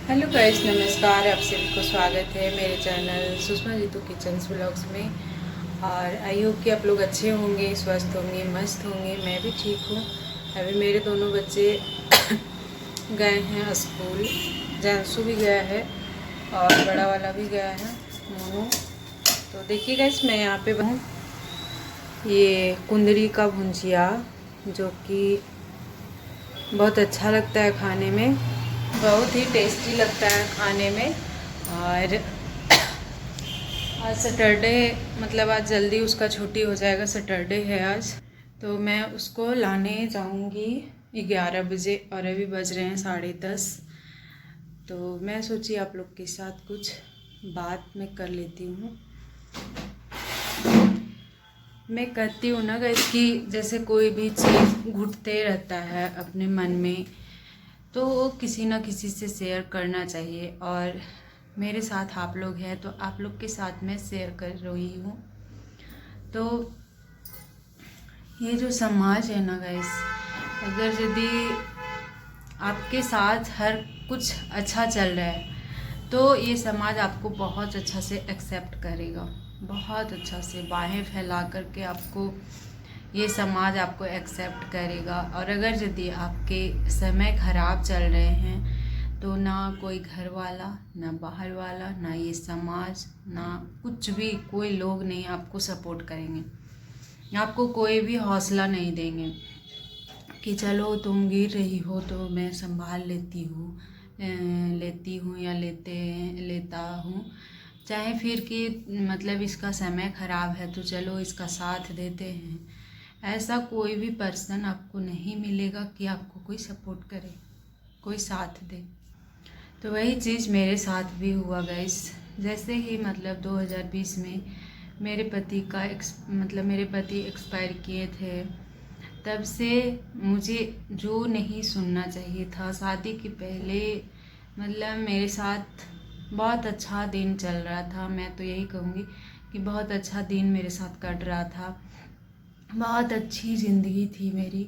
Hello guys, नमस्कार। आप सभी को स्वागत है मेरे channel Sushma Jeetu kitchens vlogs में। और आई होप कि आप लोग अच्छे होंगे, स्वस्थ होंगे, मस्त होंगे। मैं भी ठीक हूँ। अभी मेरे दोनों बच्चे गए हैं स्कूल। जानसू भी गया है और बड़ा वाला भी गया है, मोनू। तो देखिए गाइस, मैं यहाँ पे हूँ। ये कुंदरी का भुंजिया, जो कि बहुत अच्छा लगता है खाने में, बहुत ही टेस्टी लगता है खाने में। और आज सैटरडे, मतलब आज जल्दी उसका छुट्टी हो जाएगा, सैटरडे है आज। तो मैं उसको लाने जाऊंगी 11 बजे और अभी बज रहे हैं 10:30। तो मैं सोची आप लोग के साथ कुछ बात मैं कर लेती हूँ। मैं कहती हूँ ना गाइस कि जैसे कोई भी चीज़ घुटते रहता है अपने मन में, तो वो किसी ना किसी से शेयर करना चाहिए। और मेरे साथ आप लोग हैं तो आप लोग के साथ मैं शेयर कर रही हूँ। तो ये जो समाज है ना गाइस, अगर यदि आपके साथ हर कुछ अच्छा चल रहा है तो ये समाज आपको बहुत अच्छा से एक्सेप्ट करेगा, बहुत अच्छा से बाहें फैला करके आपको ये समाज आपको एक्सेप्ट करेगा। और अगर यदि आपके समय ख़राब चल रहे हैं तो ना कोई घर वाला, ना बाहर वाला, ना ये समाज, ना कुछ भी, कोई लोग नहीं आपको सपोर्ट करेंगे। आपको कोई भी हौसला नहीं देंगे कि चलो तुम गिर रही हो तो मैं संभाल लेती हूँ या लेता हूँ। चाहे फिर कि मतलब इसका समय ख़राब है तो चलो इसका साथ देते हैं। ऐसा कोई भी पर्सन आपको नहीं मिलेगा कि आपको कोई सपोर्ट करे, कोई साथ दे। तो वही चीज़ मेरे साथ भी हुआ गाइस। जैसे ही मतलब 2020 में मेरे पति का मेरे पति एक्सपायर किए थे, तब से मुझे जो नहीं सुनना चाहिए था, शादी के पहले मतलब मेरे साथ बहुत अच्छा दिन चल रहा था। मैं तो यही कहूँगी कि बहुत अच्छा दिन मेरे साथ कट रहा था, बहुत अच्छी ज़िंदगी थी मेरी,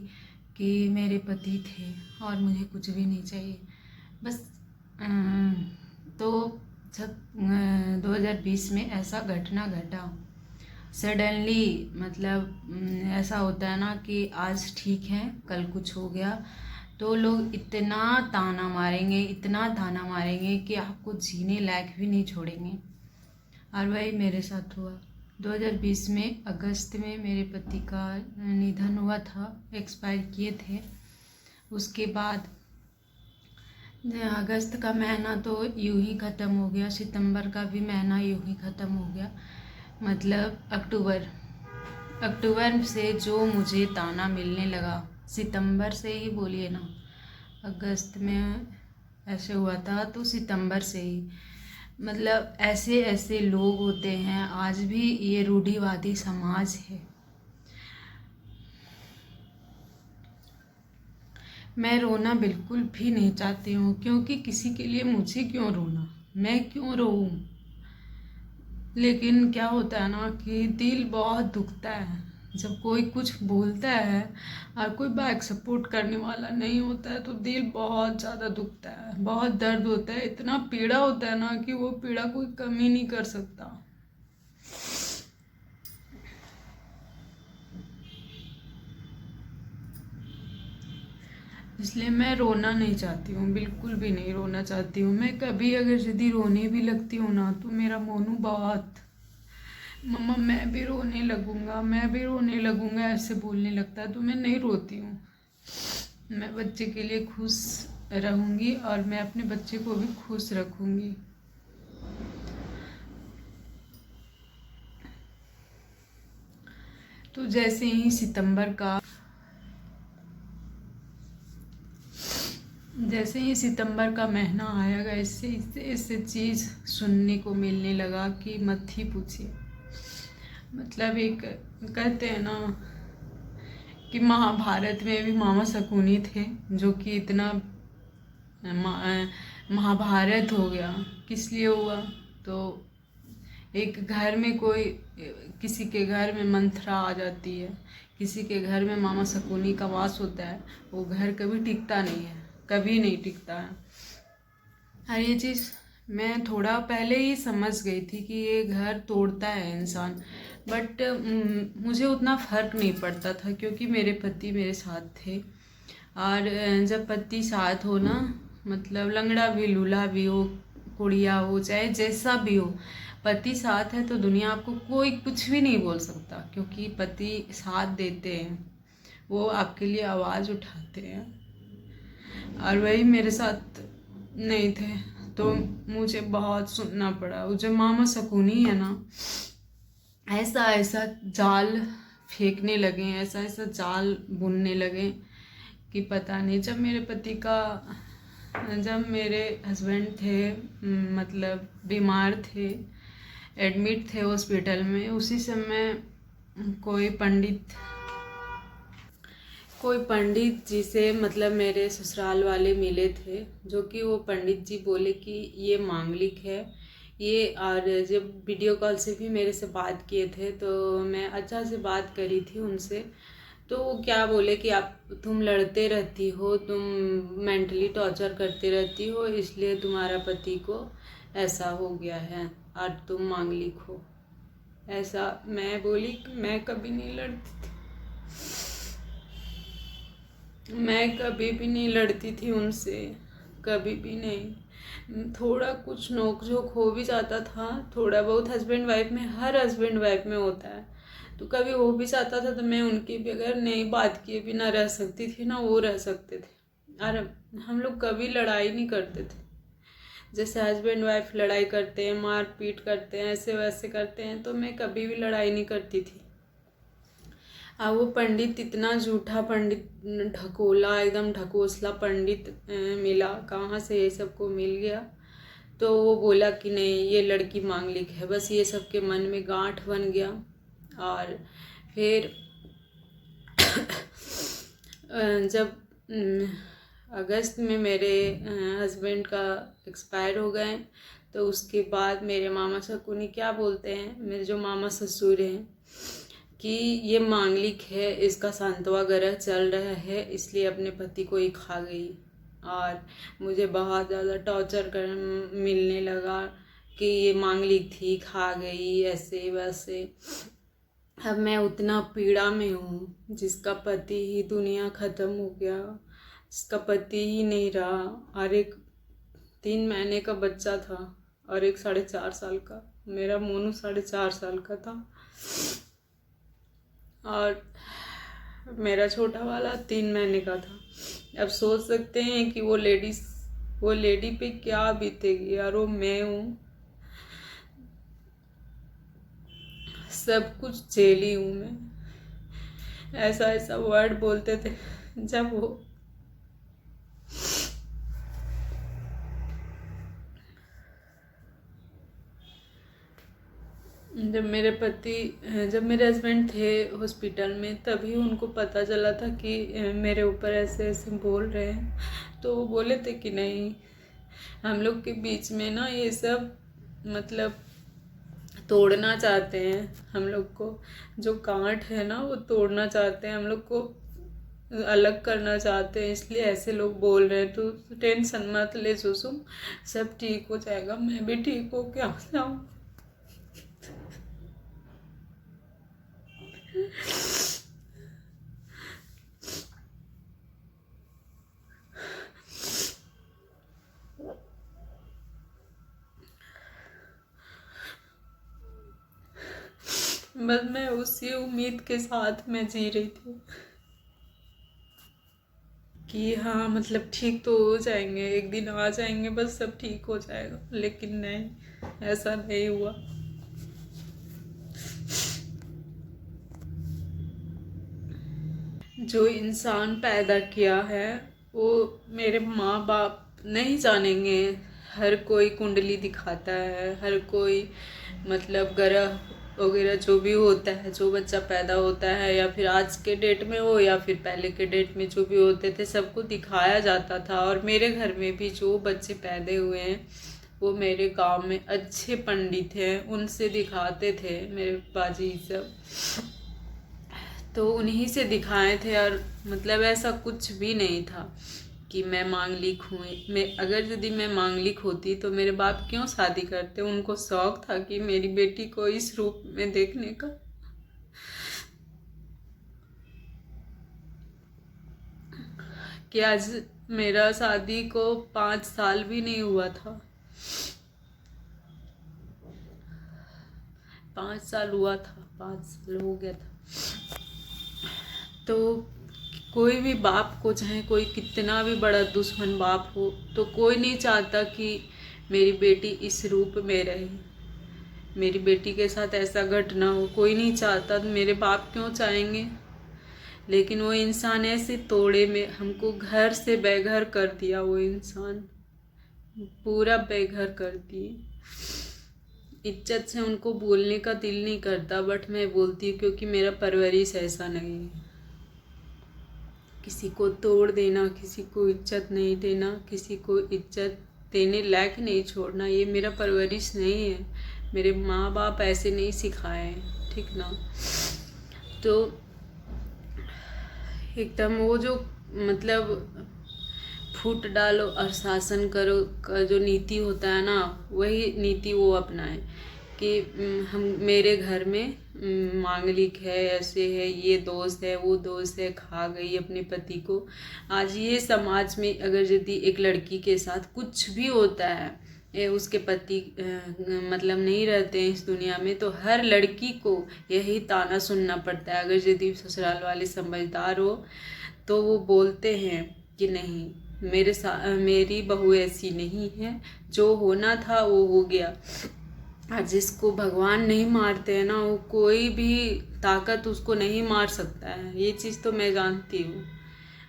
कि मेरे पति थे और मुझे कुछ भी नहीं चाहिए बस। तो जब 2020 में ऐसा घटना घटा सडनली, मतलब ऐसा होता है ना कि आज ठीक है कल कुछ हो गया, तो लोग इतना ताना मारेंगे, इतना ताना मारेंगे कि आपको जीने लायक भी नहीं छोड़ेंगे। और वही मेरे साथ हुआ। 2020 में अगस्त में मेरे पति का निधन हुआ था, एक्सपायर किए थे। उसके बाद अगस्त का महीना तो यूं ही ख़त्म हो गया, सितंबर का भी महीना यूं ही ख़त्म हो गया। मतलब अक्टूबर से जो मुझे ताना मिलने लगा, सितंबर से ही बोलिए ना, अगस्त में ऐसे हुआ था तो सितंबर से ही, मतलब ऐसे ऐसे लोग होते हैं। आज भी ये रूढ़िवादी समाज है। मैं रोना बिल्कुल भी नहीं चाहती हूँ, क्योंकि किसी के लिए मुझे क्यों रोना, मैं क्यों रोऊँ। लेकिन क्या होता है ना कि दिल बहुत दुखता है जब कोई कुछ बोलता है और कोई बैक सपोर्ट करने वाला नहीं होता है, तो दिल बहुत ज़्यादा दुखता है, बहुत दर्द होता है, इतना पीड़ा होता है ना कि वो पीड़ा कोई कम ही नहीं कर सकता। इसलिए मैं रोना नहीं चाहती हूँ, बिल्कुल भी नहीं रोना चाहती हूँ। मैं कभी अगर यदि रोने भी लगती हूँ ना, तो मेरा मोनू बहुत, मम्मा मैं भी रोने लगूंगा, मैं भी रोने लगूंगा ऐसे बोलने लगता है। तो मैं नहीं रोती हूँ। मैं बच्चे के लिए खुश रहूंगी और मैं अपने बच्चे को भी खुश रखूंगी। तो जैसे ही सितंबर का महीना आएगा, इससे चीज़ सुनने को मिलने लगा कि मत ही पूछिए। मतलब एक कहते हैं ना कि महाभारत में भी मामा शकुनी थे, जो कि इतना महाभारत हो गया। किस लिए हुआ? तो एक घर में कोई, किसी के घर में मंथरा आ जाती है, किसी के घर में मामा शकुनी का वास होता है, वो घर कभी टिकता नहीं है, कभी नहीं टिकता है। और ये चीज़ मैं थोड़ा पहले ही समझ गई थी कि ये घर तोड़ता है इंसान, बट मुझे उतना फ़र्क नहीं पड़ता था क्योंकि मेरे पति मेरे साथ थे। और जब पति साथ हो ना, मतलब लंगड़ा भी लूला भी हो, कुड़िया हो, चाहे जैसा भी हो, पति साथ है तो दुनिया आपको कोई कुछ भी नहीं बोल सकता, क्योंकि पति साथ देते हैं, वो आपके लिए आवाज़ उठाते हैं। और वही मेरे साथ नहीं थे तो मुझे बहुत सुनना पड़ा। वो जो मामा शकुनी है ना, ऐसा ऐसा जाल फेंकने लगे, ऐसा ऐसा जाल बुनने लगे कि पता नहीं। जब मेरे हस्बैंड थे, मतलब बीमार थे, एडमिट थे हॉस्पिटल में, उसी समय कोई पंडित जी से, मतलब मेरे ससुराल वाले मिले थे, जो कि वो पंडित जी बोले कि ये मांगलिक है ये। और जब वीडियो कॉल से भी मेरे से बात किए थे तो मैं अच्छा से बात करी थी उनसे, तो वो क्या बोले कि तुम लड़ते रहती हो, तुम मेंटली टॉर्चर करते रहती हो, इसलिए तुम्हारा पति को ऐसा हो गया है और तुम मांगलिक हो। ऐसा मैं बोली कि मैं कभी नहीं लड़ती थी, मैं कभी भी नहीं लड़ती थी उनसे, कभी भी नहीं। थोड़ा कुछ नोक-झोंक हो भी जाता था, थोड़ा बहुत हस्बैंड वाइफ में, हर हस्बैंड वाइफ में होता है, तो कभी हो भी जाता था तो मैं उनकी भी अगर नहीं बात किए भी ना रह सकती थी, ना वो रह सकते थे। और हम लोग कभी लड़ाई नहीं करते थे, जैसे हस्बैंड वाइफ लड़ाई करते हैं, मार पीट करते हैं, ऐसे वैसे करते हैं, तो मैं कभी भी लड़ाई नहीं करती थी। वो पंडित इतना झूठा पंडित, ढकोला, एकदम ढकोसला पंडित मिला, कहाँ से ये सबको मिल गया। तो वो बोला कि नहीं ये लड़की मांगलिक है, बस ये सबके मन में गांठ बन गया। और फिर जब अगस्त में मेरे हस्बैंड का एक्सपायर हो गए, तो उसके बाद मेरे मामा शकुनी क्या बोलते हैं, मेरे जो मामा ससुर हैं, कि ये मांगलिक है, इसका सांतवा ग्रह चल रहा है, इसलिए अपने पति को ही खा गई। और मुझे बहुत ज़्यादा टॉर्चर कर मिलने लगा कि ये मांगलिक थी, खा गई, ऐसे वैसे। अब मैं उतना पीड़ा में हूँ, जिसका पति ही दुनिया ख़त्म हो गया, जिसका पति ही नहीं रहा, और एक 3 महीने का बच्चा था और एक 4.5 साल का, मेरा मोनू 4.5 साल का था, और मेरा छोटा वाला 3 महीने का था। अब सोच सकते हैं कि वो लेडी पे क्या बीतेगी यार, वो मैं हूँ, सब कुछ झेली हूँ मैं। ऐसा ऐसा वर्ड बोलते थे जब मेरे हस्बैंड थे हॉस्पिटल में, तभी उनको पता चला था कि मेरे ऊपर ऐसे ऐसे बोल रहे हैं। तो वो बोले थे कि नहीं, हम लोग के बीच में ना ये सब, मतलब तोड़ना चाहते हैं हम लोग को, जो गांठ है ना वो तोड़ना चाहते हैं, हम लोग को अलग करना चाहते हैं, इसलिए ऐसे लोग बोल रहे हैं। तो टेंशन मत ले सुसुम, सब ठीक हो जाएगा, मैं भी ठीक हो क्या जाऊँ। बस मैं उसी उम्मीद के साथ मैं जी रही थी कि हाँ, मतलब ठीक तो हो जाएंगे, एक दिन आ जाएंगे, बस सब ठीक हो जाएगा। लेकिन नहीं, ऐसा नहीं हुआ। जो इंसान पैदा किया है वो मेरे माँ बाप नहीं जानेंगे। हर कोई कुंडली दिखाता है, हर कोई मतलब ग्रह वगैरह जो भी होता है, जो बच्चा पैदा होता है, या फिर आज के डेट में हो या फिर पहले के डेट में जो भी होते थे, सबको दिखाया जाता था। और मेरे घर में भी जो बच्चे पैदा हुए हैं वो मेरे गांव में अच्छे पंडित हैं, उनसे दिखाते थे मेरे बाजी सब, तो उन्हीं से दिखाए थे। और मतलब ऐसा कुछ भी नहीं था। कि मैं मांगलिक हूँ। अगर यदि मैं मांगलिक होती तो मेरे बाप क्यों शादी करते? उनको शौक था कि मेरी बेटी को इस रूप में देखने का। कि आज मेरा शादी को 5 साल भी नहीं हुआ था, 5 साल हुआ था, 5 साल हो गया था। तो कोई भी बाप को, चाहे कोई कितना भी बड़ा दुश्मन बाप हो, तो कोई नहीं चाहता कि मेरी बेटी इस रूप में रहे, मेरी बेटी के साथ ऐसा घटना हो। कोई नहीं चाहता, तो मेरे बाप क्यों चाहेंगे? लेकिन वो इंसान ऐसे तोड़े में हमको घर से बेघर कर दिया। वो इंसान पूरा बेघर कर दिए। इज्जत से उनको बोलने का दिल नहीं करता, बट मैं बोलती हूँ क्योंकि मेरा परवरिश ऐसा नहीं है। किसी को तोड़ देना, किसी को इज्जत नहीं देना, किसी को इज्जत देने लायक नहीं छोड़ना, ये मेरा परवरिश नहीं है। मेरे माँ बाप ऐसे नहीं सिखाए हैं, ठीक ना। तो एकदम वो जो मतलब फूट डालो और शासन करो का जो नीति होता है ना, वही नीति वो अपनाए कि हम मेरे घर में मांगलिक है, ऐसे है, ये दोस्त है, वो दोस्त है, खा गई अपने पति को। आज ये समाज में अगर यदि एक लड़की के साथ कुछ भी होता है, उसके पति मतलब नहीं रहते हैं इस दुनिया में, तो हर लड़की को यही ताना सुनना पड़ता है। अगर यदि ससुराल वाले समझदार हो तो वो बोलते हैं कि नहीं, मेरी बहू ऐसी नहीं है, जो होना था वो हो गया। और जिसको भगवान नहीं मारते हैं ना, वो कोई भी ताकत उसको नहीं मार सकता है। ये चीज़ तो मैं जानती हूँ।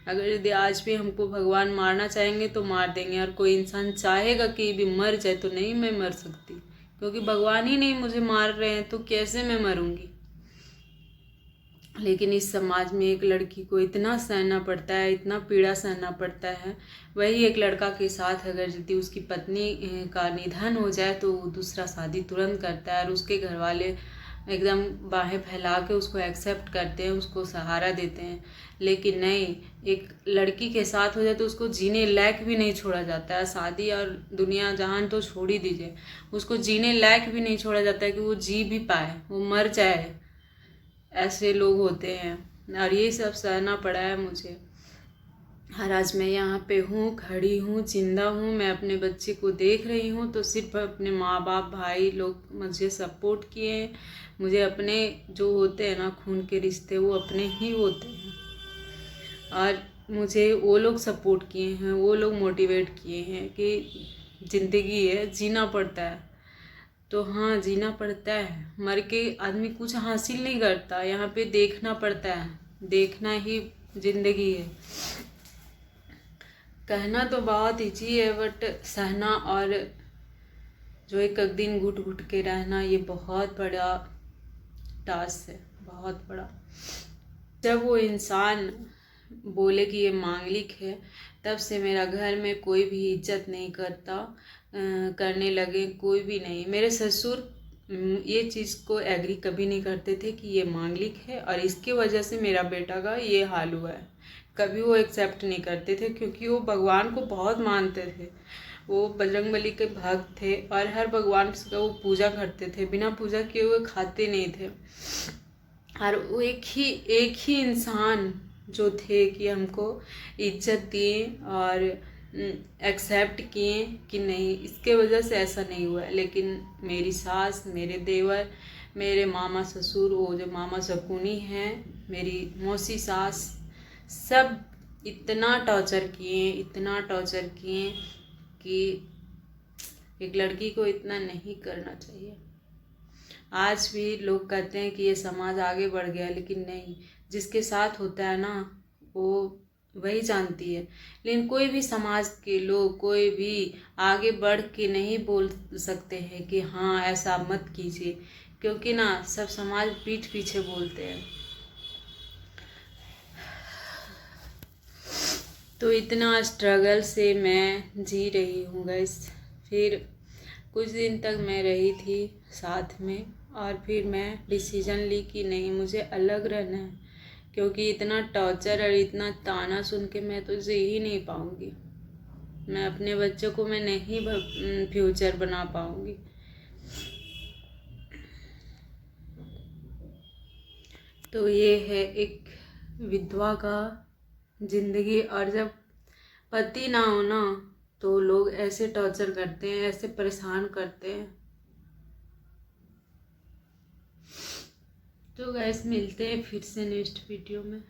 अगर यदि आज भी हमको भगवान मारना चाहेंगे तो मार देंगे, और कोई इंसान चाहेगा कि भी मर जाए तो नहीं, मैं मर सकती, क्योंकि भगवान ही नहीं मुझे मार रहे हैं तो कैसे मैं मरूंगी। लेकिन इस समाज में एक लड़की को इतना सहना पड़ता है, इतना पीड़ा सहना पड़ता है। वही एक लड़का के साथ अगर यदि उसकी पत्नी का निधन हो जाए तो वो दूसरा शादी तुरंत करता है, और उसके घर वाले एकदम बाहें फैला के उसको एक्सेप्ट करते हैं, उसको सहारा देते हैं। लेकिन नहीं, एक लड़की के साथ हो जाए तो उसको जीने लायक भी नहीं छोड़ा जाता है। शादी और दुनिया जहान तो छोड़ ही दीजिए, उसको जीने लायक भी नहीं छोड़ा जाता है कि वो जी भी पाए, वो मर जाए। ऐसे लोग होते हैं, और ये सब सहना पड़ा है मुझे। और आज मैं यहाँ पे हूँ, खड़ी हूँ, जिंदा हूँ, मैं अपने बच्चे को देख रही हूँ, तो सिर्फ अपने माँ बाप भाई लोग मुझे सपोर्ट किए हैं। मुझे अपने जो होते हैं ना खून के रिश्ते, वो अपने ही होते हैं, और मुझे वो लोग सपोर्ट किए हैं, वो लोग मोटिवेट किए हैं कि ज़िंदगी है, जीना पड़ता है। तो हाँ, जीना पड़ता है। मर के आदमी कुछ हासिल नहीं करता, यहाँ पे देखना पड़ता है, देखना ही जिंदगी है। कहना तो बहुत ईजी है, बट सहना और जो एक दिन घुट घुट के रहना, ये बहुत बड़ा टास्क है, बहुत बड़ा। जब वो इंसान बोले कि ये मांगलिक है, तब से मेरा घर में कोई भी इज्जत नहीं करता, करने लगे, कोई भी नहीं। मेरे ससुर ये चीज़ को एग्री कभी नहीं करते थे कि ये मांगलिक है और इसकी वजह से मेरा बेटा का ये हाल हुआ है। कभी वो एक्सेप्ट नहीं करते थे, क्योंकि वो भगवान को बहुत मानते थे। वो बजरंगबली के भक्त थे और हर भगवान का वो पूजा करते थे, बिना पूजा किए हुए खाते नहीं थे। और वो एक ही इंसान जो थे कि हमको इज्जत दिए और एक्सेप्ट किए कि नहीं, इसके वजह से ऐसा नहीं हुआ। लेकिन मेरी सास, मेरे देवर, मेरे मामा ससुर, वो जो मामा शकुनी हैं, मेरी मौसी सास, सब इतना टॉर्चर किए, इतना टॉर्चर किए कि एक लड़की को इतना नहीं करना चाहिए। आज भी लोग कहते हैं कि ये समाज आगे बढ़ गया, लेकिन नहीं, जिसके साथ होता है ना वो वही जानती है। लेकिन कोई भी समाज के लोग कोई भी आगे बढ़ के नहीं बोल सकते हैं कि हाँ ऐसा मत कीजिए, क्योंकि ना सब समाज पीठ पीछे बोलते हैं। तो इतना स्ट्रगल से मैं जी रही हूँ गाइस। फिर कुछ दिन तक मैं रही थी साथ में, और फिर मैं डिसीजन ली कि नहीं, मुझे अलग रहना है, क्योंकि इतना टॉर्चर और इतना ताना सुन के मैं तो जी ही नहीं पाऊँगी। मैं अपने बच्चों को मैं नहीं फ्यूचर बना पाऊँगी। तो ये है एक विधवा का ज़िंदगी। और जब पति ना हो ना तो लोग ऐसे टॉर्चर करते हैं, ऐसे परेशान करते हैं। तो गाइस मिलते हैं फिर से नेक्स्ट वीडियो में।